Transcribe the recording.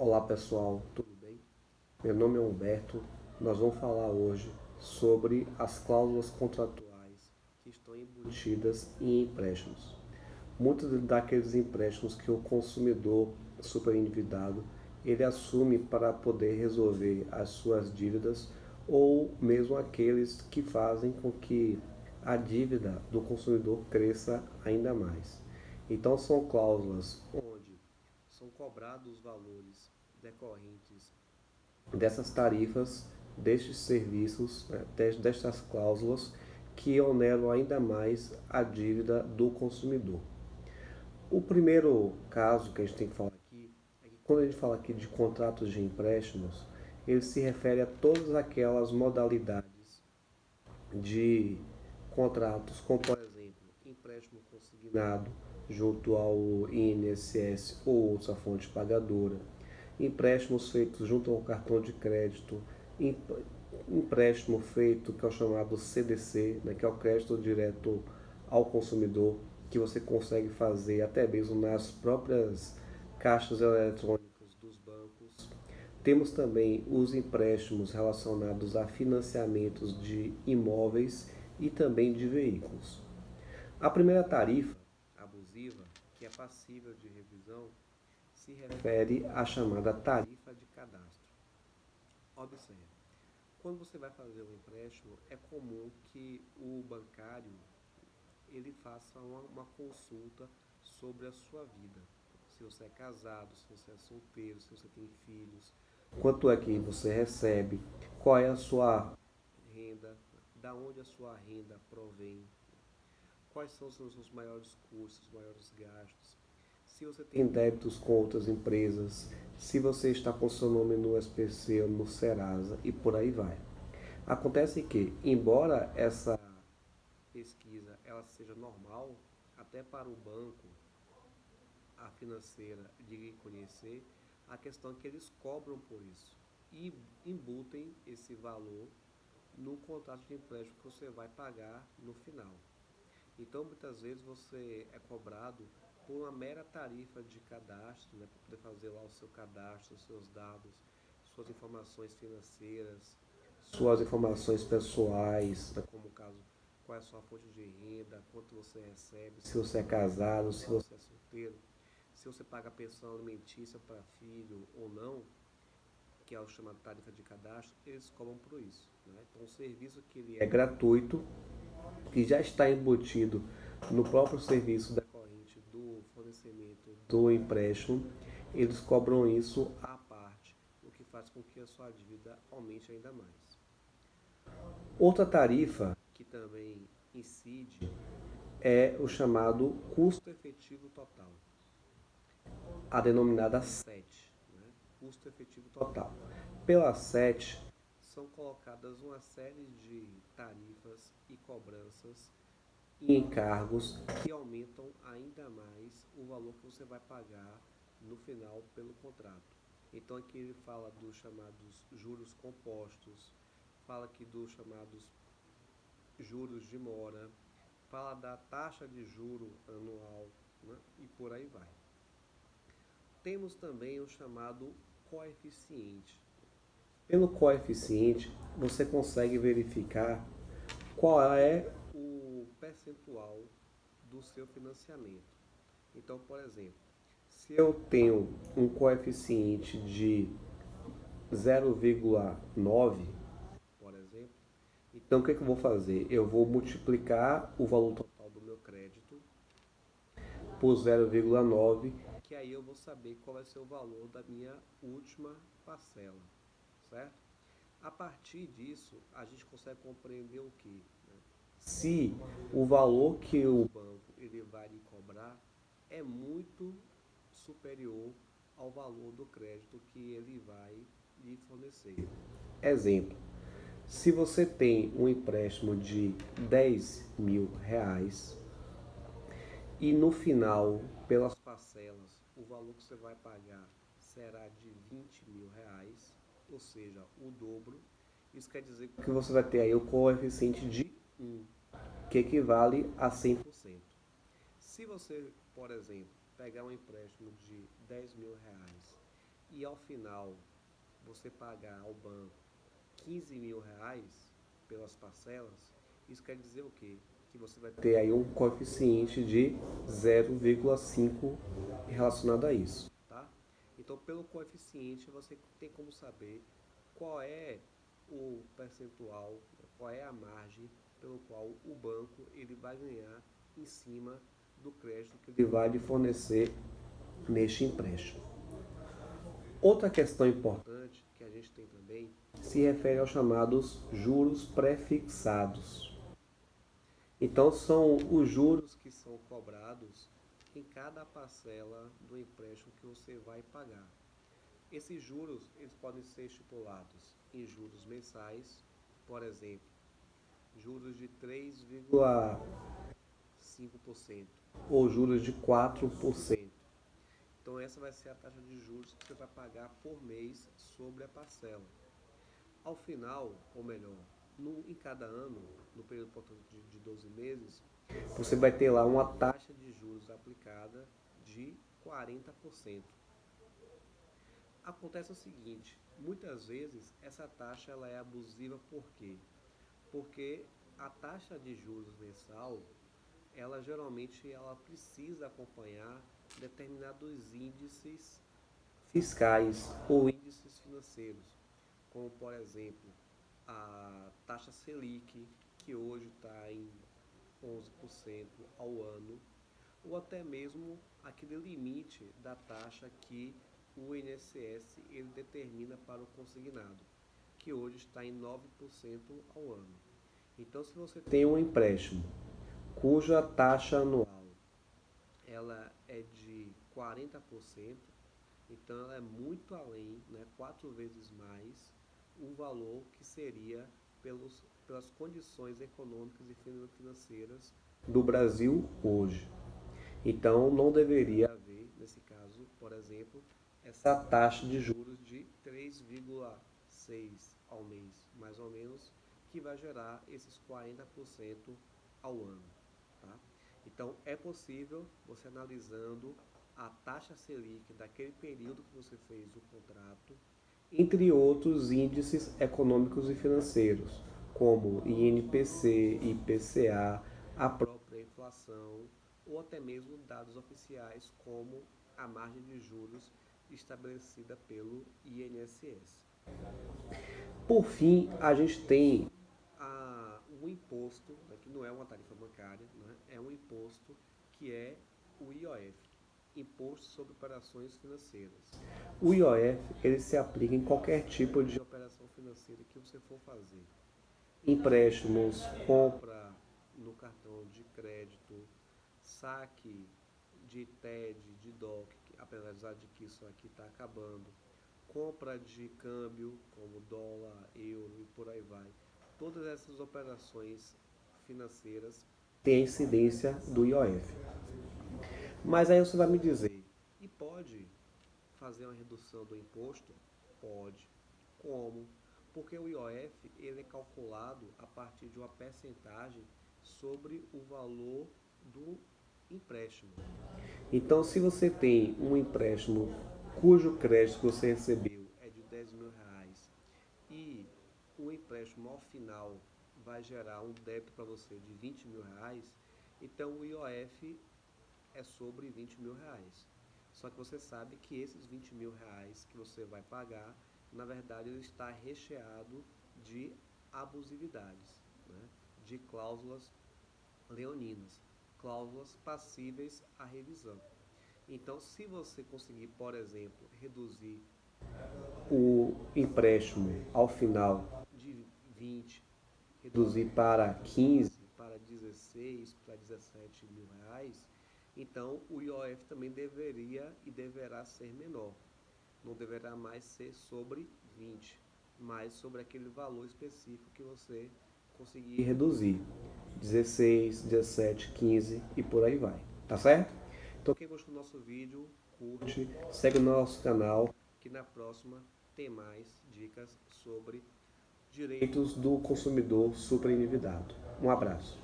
Olá pessoal, tudo bem? Meu nome é Humberto. Nós vamos falar hoje sobre as cláusulas contratuais que estão embutidas em empréstimos. Muitos daqueles empréstimos que o consumidor superendividado ele assume para poder resolver as suas dívidas ou mesmo aqueles que fazem com que a dívida do consumidor cresça ainda mais. Então são cláusulas onde são cobrados os valores decorrentes dessas tarifas, destes serviços, né, destas cláusulas que oneram ainda mais a dívida do consumidor. O primeiro caso que a gente tem que falar aqui é que quando a gente fala aqui de contratos de empréstimos, ele se refere a todas aquelas modalidades de contratos, como por exemplo, empréstimo consignado junto ao INSS ou outra fonte pagadora, empréstimos feitos junto ao cartão de crédito, empréstimo feito que é o chamado CDC, né, que é o crédito direto ao consumidor, que você consegue fazer até mesmo nas próprias caixas eletrônicas dos bancos. Temos também os empréstimos relacionados a financiamentos de imóveis e também de veículos. A primeira tarifa abusiva, que é passível de revisão, se refere à chamada tarifa de cadastro. Observe, quando você vai fazer um empréstimo, é comum que o bancário ele faça uma consulta sobre a sua vida. Se você é casado, se você é solteiro, se você tem filhos, quanto é que você recebe, qual é a sua renda, da onde a sua renda provém, quais são os seus maiores custos, maiores gastos, se você tem débitos com outras empresas, se você está com seu nome no SPC ou no Serasa e por aí vai. Acontece que, embora essa pesquisa ela seja normal, até para o banco, a financeira de conhecer, a questão é que eles cobram por isso e embutem esse valor no contrato de empréstimo que você vai pagar no final. Então, muitas vezes você é cobrado por uma mera tarifa de cadastro, né, para poder fazer lá o seu cadastro, os seus dados, suas informações financeiras, suas informações pessoais, né, como o caso, qual é a sua fonte de renda, quanto você recebe, se você é casado, se você é solteiro, se você paga pensão alimentícia para filho ou não, que é o chamado tarifa de cadastro, eles cobram por isso. Né? Então, o serviço que ele é gratuito, que já está embutido no próprio serviço decorrente do fornecimento do empréstimo, eles cobram isso à parte, o que faz com que a sua dívida aumente ainda mais. Outra tarifa que também incide é o chamado custo efetivo total, a denominada SET, né? Custo efetivo total. Pela SET são colocadas uma série de tarifas e cobranças e encargos que aumentam ainda mais o valor que você vai pagar no final pelo contrato. Então aqui ele fala dos chamados juros compostos, fala aqui dos chamados juros de mora, fala da taxa de juro anual, né? E por aí vai. Temos também o chamado coeficiente. Pelo coeficiente, você consegue verificar qual é o percentual do seu financiamento. Então, por exemplo, se eu tenho um coeficiente de 0,9, por exemplo, então o que, é que eu vou fazer? Eu vou multiplicar o valor total do meu crédito por 0,9, que aí eu vou saber qual vai ser o valor da minha última parcela, certo? A partir disso, a gente consegue compreender o que? Né? Se o valor que o banco ele vai lhe cobrar é muito superior ao valor do crédito que ele vai lhe fornecer. Exemplo, se você tem um empréstimo de R$ 10.000 e no final, pelas parcelas, o valor que você vai pagar será de R$ 20.000, ou seja, o dobro. Isso quer dizer que você vai ter aí o coeficiente de 1, que equivale a 100%. Se você, por exemplo, pegar um empréstimo de R$ 10.000 e ao final você pagar ao banco R$ 15.000 pelas parcelas, isso quer dizer o quê? Que você vai ter aí um coeficiente de 0,5 relacionado a isso, tá? Então, pelo coeficiente, você tem como saber qual é o percentual, qual é a margem pelo qual o banco ele vai ganhar em cima do crédito que ele vai lhe fornecer neste empréstimo. Outra questão importante que a gente tem também se refere aos chamados juros pré-fixados. Então, são os juros que são cobrados em cada parcela do empréstimo que você vai pagar. Esses juros eles podem ser estipulados em juros mensais, por exemplo, juros de 3,5% ou juros de 4%. Então essa vai ser a taxa de juros que você vai pagar por mês sobre a parcela. Ao final, ou melhor, em cada ano, no período de 12 meses, você vai ter lá uma taxa de juros aplicada de 40%. Acontece o seguinte, muitas vezes essa taxa ela é abusiva por quê? Porque a taxa de juros mensal, ela geralmente ela precisa acompanhar determinados índices fiscais ou índices financeiros, como por exemplo a taxa Selic, que hoje está em 11% ao ano, ou até mesmo aquele limite da taxa que o INSS ele determina para o consignado, que hoje está em 9% ao ano. Então, se você tem um empréstimo cuja taxa anual ela é de 40%, então ela é muito além, né, 4 vezes mais o valor que seria pelas condições econômicas e financeiras do Brasil hoje. Então não deveria haver, nesse caso, por exemplo, essa taxa de juros de 3,6 ao mês, mais ou menos, que vai gerar esses 40% ao ano. Tá? Então é possível você analisando a taxa Selic daquele período que você fez o contrato, entre outros índices econômicos e financeiros, como INPC, IPCA, a própria inflação, ou até mesmo dados oficiais como a margem de juros estabelecida pelo INSS. Por fim, a gente tem um imposto, né, que não é uma tarifa bancária, né, é um imposto que é o IOF, Imposto sobre Operações Financeiras. O IOF ele se aplica em qualquer tipo de operação financeira que você for fazer. Empréstimos, compra no cartão de crédito, saque de TED, de DOC, apesar de que isso aqui está acabando, compra de câmbio, como dólar, euro e por aí vai. Todas essas operações financeiras têm a incidência do IOF. Mas aí você vai me dizer, e pode fazer uma redução do imposto? Pode. Como? Porque o IOF ele é calculado a partir de uma percentagem sobre o valor do empréstimo. Então, se você tem um empréstimo cujo crédito que você recebeu é de R$ 10.000 e o empréstimo ao final vai gerar um débito para você de R$ 20.000, então o IOF é sobre R$ 20.000. Só que você sabe que esses R$ 20.000 que você vai pagar, na verdade, ele está recheado de abusividades, né? De cláusulas leoninas, cláusulas passíveis à revisão. Então, se você conseguir, por exemplo, reduzir o empréstimo ao final de 20, reduzir para 15, para 16, para R$ 17.000, então o IOF também deveria e deverá ser menor. Não deverá mais ser sobre 20, mas sobre aquele valor específico que você conseguir reduzir. 16, 17, 15 e por aí vai. Tá certo? Então quem gostou do nosso vídeo, curte, segue o nosso canal, que na próxima tem mais dicas sobre direitos do consumidor super endividado. Um abraço.